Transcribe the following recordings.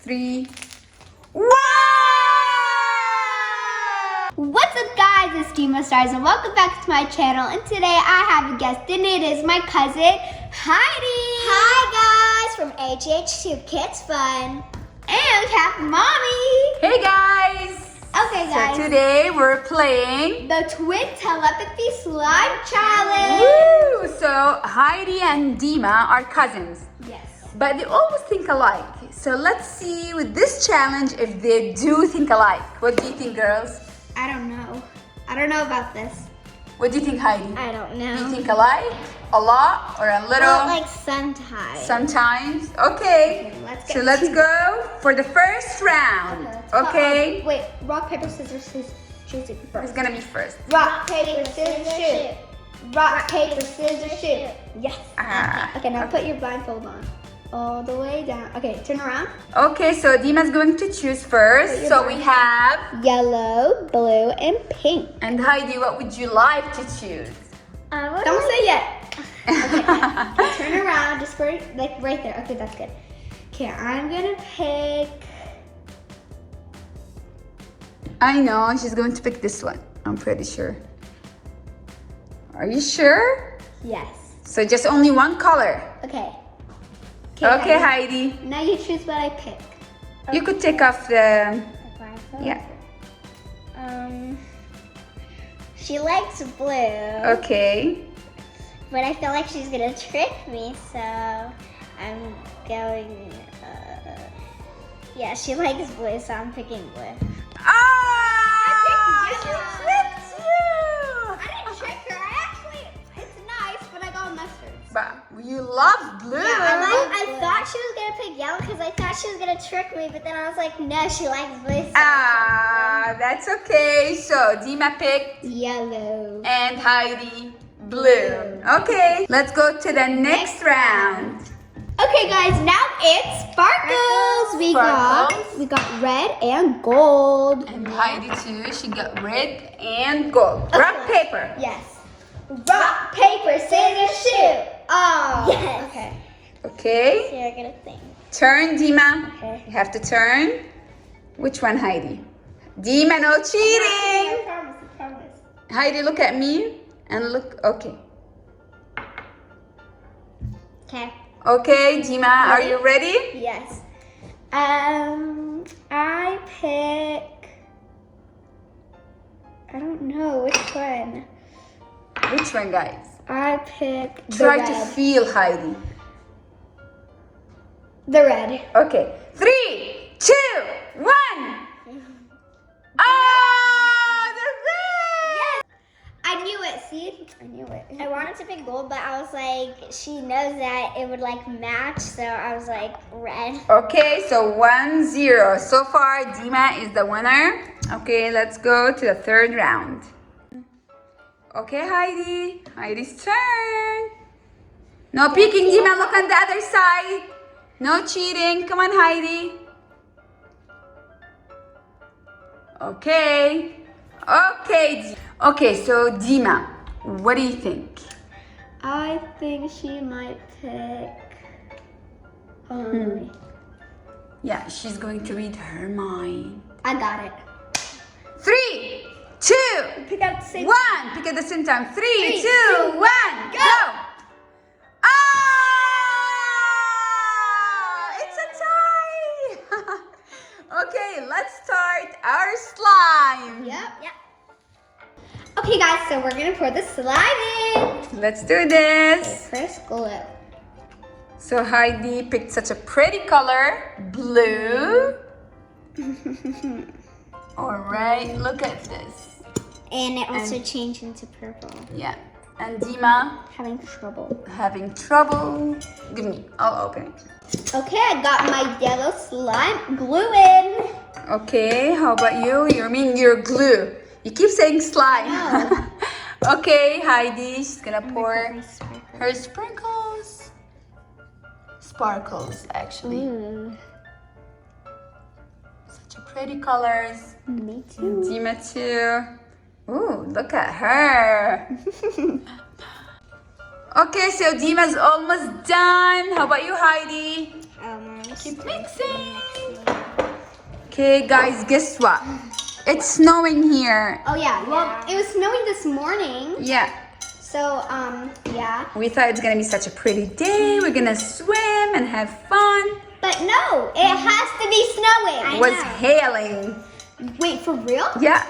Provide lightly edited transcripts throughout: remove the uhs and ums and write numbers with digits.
3. Wow! What's up, guys? It's Deema Stars and welcome back to my channel. And today I have a guest, and it is my cousin Heidi. Hi guys, from HH2 Kids Fun. And we have Mommy. Hey guys! Okay, guys. So today we're playing The Twin Telepathy Slime Challenge. Woo! So Heidi and Deema are cousins, Yes. but they always think alike. So let's see with this challenge if they do think alike. What do you think, girls? I don't know. I don't know about this. What do you think, Heidi? I don't Do you know. think alike? A lot or a little? Well, like sometimes. Sometimes. Okay. Let's So get let's to- go for the first round. Okay. Wait, rock, paper, scissors, choose it Who's first. gonna be first? Rock, paper, scissors, shoot. Rock, paper, scissors, shoot. Yes. Ah. Okay, now put your blindfold on. All the way down. Okay, turn around. Okay, so Deema's going to choose first. So we have. Yellow, blue, and pink. And Heidi, what would you like to choose? Don't say yet. Okay, turn around, just like right there. Okay, that's good. Okay, I'm gonna pick. I know, she's going to pick this one. I'm pretty sure. Are you sure? Yes. So just only one color. Okay. Okay, Heidi. Now you choose what I pick. You could take off the. Yeah. She likes blue, Okay. but I feel like she's gonna trick me, so I'm going. Yeah, she likes blue, so I'm picking blue. Ah! picked She yellow. tricked you! I didn't trick her. It's nice, but I got mustard. But you love blue. I thought she was gonna pick yellow because I thought she was gonna trick me, but then I was like, no, she likes blue. So Ah, that's okay. So Deema picked Yellow. and Heidi blue. Okay, let's go to the next round. Okay, guys, now it's sparkles. We got red and gold. And Heidi too. She got red and gold. Rock, paper. Yes. Rock, paper, scissors, shoot. Oh. Yes. Okay. Okay. you're gonna think. Turn, Deema. Okay. You have to turn. Which one, Heidi? Deema, no cheating. I promise. Heidi, look at me and look. Okay. Okay. Okay, Deema, are you ready? Yes. I pick. I don't know which one. Which one, guys? I pick the Try red. to feel Heidi. The red. Okay. 3, 2, 1. Ah, the red. I knew it. See? I knew it. I wanted to pick gold, but I was like, she knows that it would like match, so I was like, red. Okay, so 1-0. So far, Deema is the winner. Okay, let's go to the third round. Okay, Heidi. Heidi's turn. No peeking, Deema. Look on the other side. No cheating. Come on, Heidi. Okay. Okay. Okay, so Deema, what do you think? I think she might pick. Yeah, she's going to read her mind. I got it. 3, 2, Pick out the same. 1. Pick at the same time. 3, 2, 1. Go. Ah! It's a tie. Okay, let's start our slime. Yep. Okay, guys, so we're gonna pour the slime in. Let's do this. First glue. So Heidi picked such a pretty color, blue. All right, look at this. And it also changed into purple. Yeah, and Deema Having trouble. having trouble. Give me, I'll open it. Okay, I got my yellow slime glue in. Okay, how about you? You mean your glue? You keep saying slime. Okay, Heidi, she's gonna pour her sprinkles. Sparkles, actually. Such a pretty colors. Me too. Deema too. Ooh, look at her. Okay, so Deema's almost done. How about you, Heidi? I'm Keep mixing. Okay, guys, guess what? It's snowing here. Oh yeah, well, it was snowing this morning. Yeah. So, yeah. We thought it's gonna be such a pretty day. We're gonna swim and have fun. But no, it has to be snowing. It was hailing. Wait, for real? Yeah.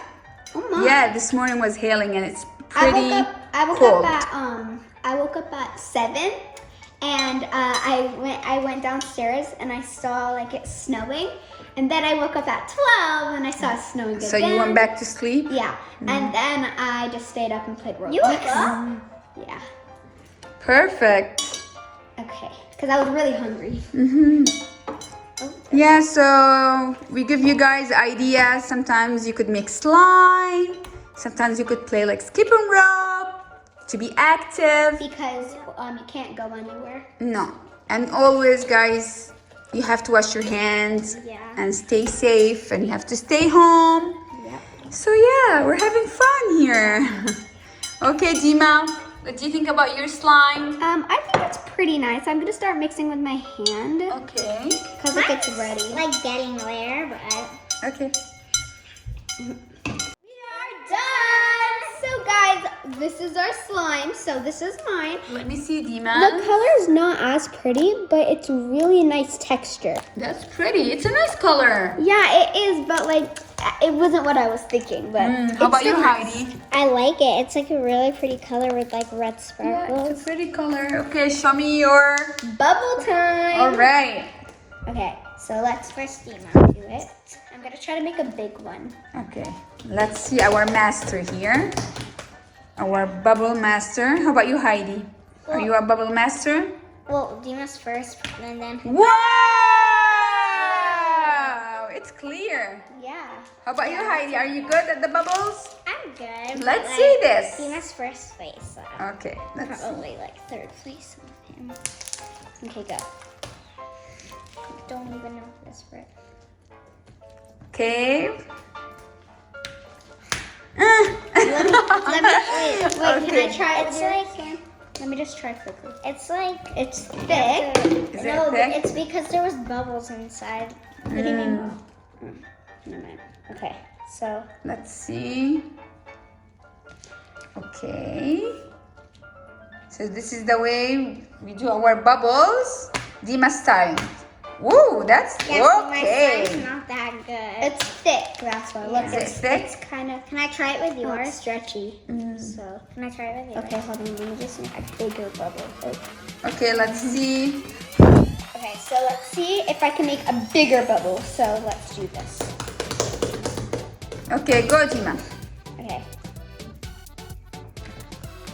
Oh my. Yeah, this morning was hailing and it's I pretty woke cold. I woke up at 7 and I went downstairs and I saw like it snowing. And then I woke up at 12 and I saw it snowing again. So you went back to sleep? Yeah. And then I just stayed up and played Roblox. You woke up? Yeah. Perfect. Okay. Because I was really hungry. Yeah, so we give you guys ideas. Sometimes you could make slime. Sometimes you could play like skip and rope to be active. Because you can't go anywhere. No. And always, guys, you have to wash your hands and stay safe, and you have to stay home. Yeah. So yeah, we're having fun here. Okay, Deema, what do you think about your slime? I think it's pretty nice. I'm gonna start mixing with my hand Okay. because if it's ready. Like getting there, but Okay. We are done. So guys, this is our slime. So this is mine. Let me see, The Deema. color is not as pretty, but it's really nice texture. That's pretty. It's a nice color. Yeah, it is, but like it wasn't what I was thinking. But How about you, Heidi? I like it. It's like a really pretty color with like red Yeah, sparkles. it's a pretty color. Okay, show me your. bubble time. All right. Okay, so let's first do it. I'm gonna try to make a big one. Okay. Let's see our master here. Our bubble master. How about you, Heidi? Are you a bubble master? Well, Deema's first, and then Wow! It's clear. Yeah. How about you, Heidi? Are you good at the bubbles? I'm good. Let's but, see like, this. Deema's first place, so Okay, let's see. probably like third place with him. Okay, go. Don't even know this for it. Okay. Let me wait. Can I try it? It's with like yours? Let me just try quickly. it's like It's thick. Is no, it thick? it's because there was bubbles inside. What do you mean? Never mind. Okay, so Let's see. Okay. So this is the way we do our bubbles. Deema style. Woo, that's Yeah, see, my okay. slime's not that good. it's thick. That's why. Look, Is it it's thick? It's kind of. Can I try it with Oh, yours? it's stretchy. So can I try it with yours? Okay, hold on. Let me just make a bigger bubble. Okay, let's see. Okay, so let's see if I can make a bigger bubble. So let's do this. Okay, go, Deema. Okay.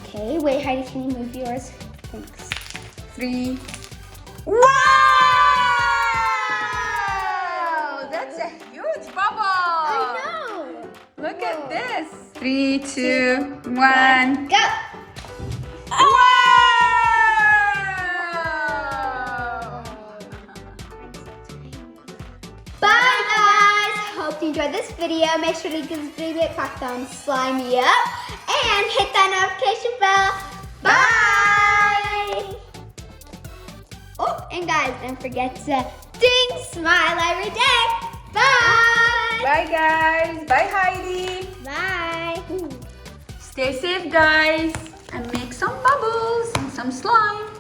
Okay, wait, Heidi, can you move yours? Thanks. 3. Wow! That's a huge bubble. know. Look at this. 3, 2, 1. Go. Wow! Bye, guys. Hope you enjoyed this video. Make sure to give this video a clap thumbs, slime me up, and hit that notification bell. Bye. Oh, and guys, don't forget to ding, smile every day. Bye. Bye, guys. Bye, Heidi. Bye. Stay safe, guys. And make some bubbles and some slime.